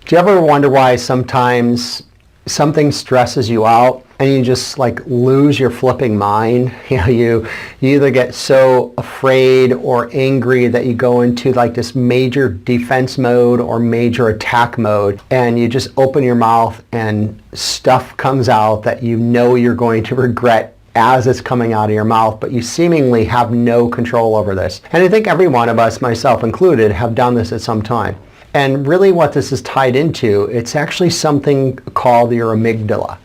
Do you ever wonder why sometimes something stresses you out and you just like lose your flipping mind? You either get so afraid or angry that you go into like this major defense mode or major attack mode, and you just open your mouth and stuff comes out that you know you're going to regret as it's coming out of your mouth, but you seemingly have no control over this. And I think every one of us, myself included, have done this at some time. And really what this is tied into, it's actually something called your amygdala.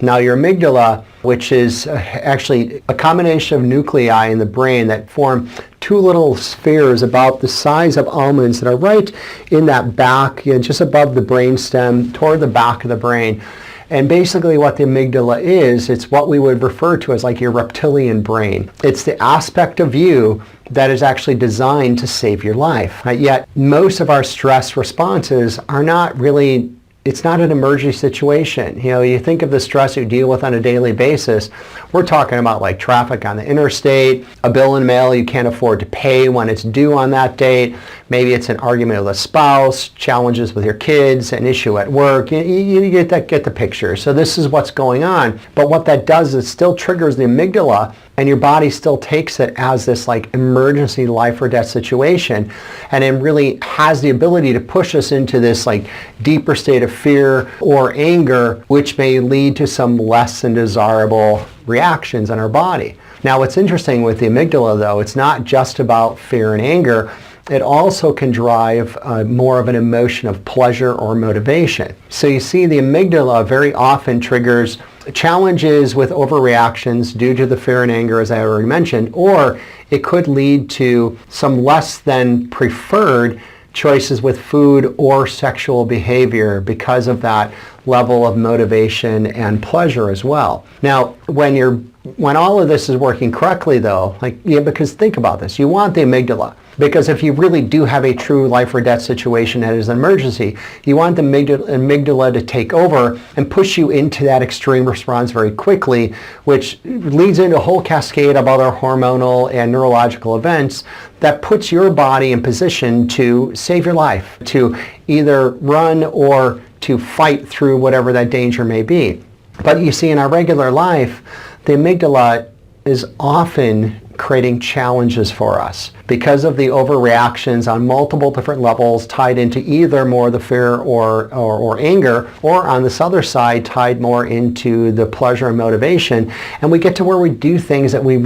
Now your amygdala, which is actually a combination of nuclei in the brain that form two little spheres about the size of almonds that are right in that back, just above the brainstem, toward the back of the brain. And basically what the amygdala is, it's what we would refer to as like your reptilian brain. It's the aspect of you that is actually designed to save your life. Yet most of our stress responses are not really, it's not an emergency situation. You think of the stress you deal with on a daily basis. We're talking about like traffic on the interstate, a bill in the mail you can't afford to pay when it's due on that date. Maybe it's an argument with a spouse, challenges with your kids, an issue at work. You get the picture. So this is what's going on. But what that does is it still triggers the amygdala, and your body still takes it as this like emergency life or death situation, and it really has the ability to push us into this like deeper state of fear or anger, which may lead to some less than desirable reactions in our body. Now what's interesting with the amygdala though, it's not just about fear and anger. It also can drive more of an emotion of pleasure or motivation. So you see the amygdala very often triggers challenges with overreactions due to the fear and anger, as I already mentioned, or it could lead to some less than preferred choices with food or sexual behavior because of that level of motivation and pleasure as well. Now, when all of this is working correctly though, because think about this, you want the amygdala. Because if you really do have a true life or death situation that is an emergency, you want the amygdala to take over and push you into that extreme response very quickly, which leads into a whole cascade of other hormonal and neurological events that puts your body in position to save your life, to either run or to fight through whatever that danger may be. But you see, in our regular life, the amygdala is often creating challenges for us because of the overreactions on multiple different levels tied into either more the fear or anger, or on this other side tied more into the pleasure and motivation. And we get to where we do things that we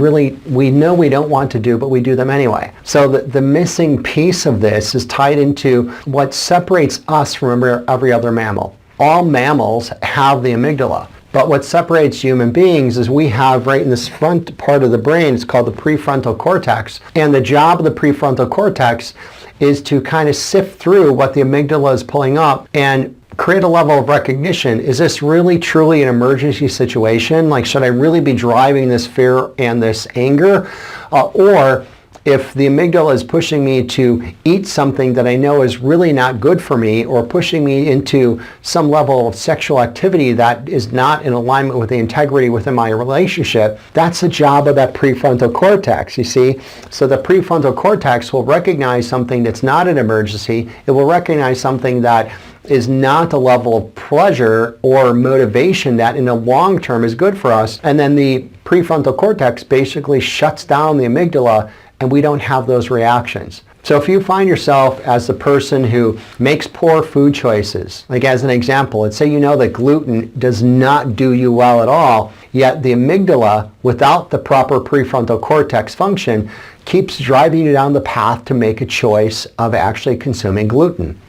know we don't want to do, but we do them anyway. So the missing piece of this is tied into what separates us from every other mammal. All mammals have the amygdala. But what separates human beings is we have right in this front part of the brain, it's called the prefrontal cortex. And the job of the prefrontal cortex is to kind of sift through what the amygdala is pulling up and create a level of recognition. Is this really truly an emergency situation? Like, should I really be driving this fear and this anger? Or if the amygdala is pushing me to eat something that I know is really not good for me, or pushing me into some level of sexual activity that is not in alignment with the integrity within my relationship, that's the job of that prefrontal cortex, you see? So the prefrontal cortex will recognize something that's not an emergency. It will recognize something that is not the level of pleasure or motivation that in the long term is good for us. And then the prefrontal cortex basically shuts down the amygdala, and we don't have those reactions. So if you find yourself as the person who makes poor food choices, like as an example, let's say you know that gluten does not do you well at all, yet the amygdala, without the proper prefrontal cortex function, keeps driving you down the path to make a choice of actually consuming gluten.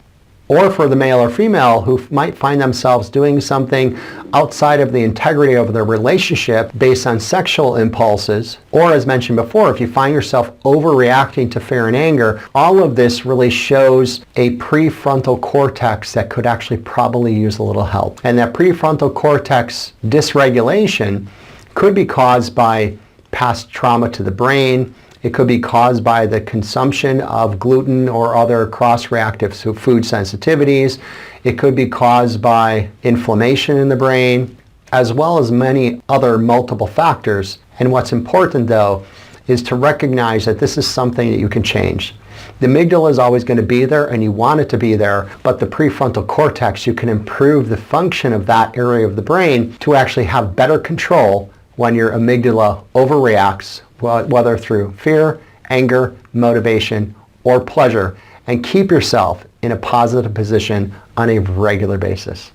Or for the male or female who might find themselves doing something outside of the integrity of their relationship based on sexual impulses, or as mentioned before, if you find yourself overreacting to fear and anger, all of this really shows a prefrontal cortex that could actually probably use a little help. And that prefrontal cortex dysregulation could be caused by past trauma to the brain. It could be caused by the consumption of gluten or other cross-reactive food sensitivities. It could be caused by inflammation in the brain, as well as many other multiple factors. And what's important, though, is to recognize that this is something that you can change. The amygdala is always going to be there and you want it to be there, but the prefrontal cortex, you can improve the function of that area of the brain to actually have better control when your amygdala overreacts, whether through fear, anger, motivation, or pleasure, and keep yourself in a positive position on a regular basis.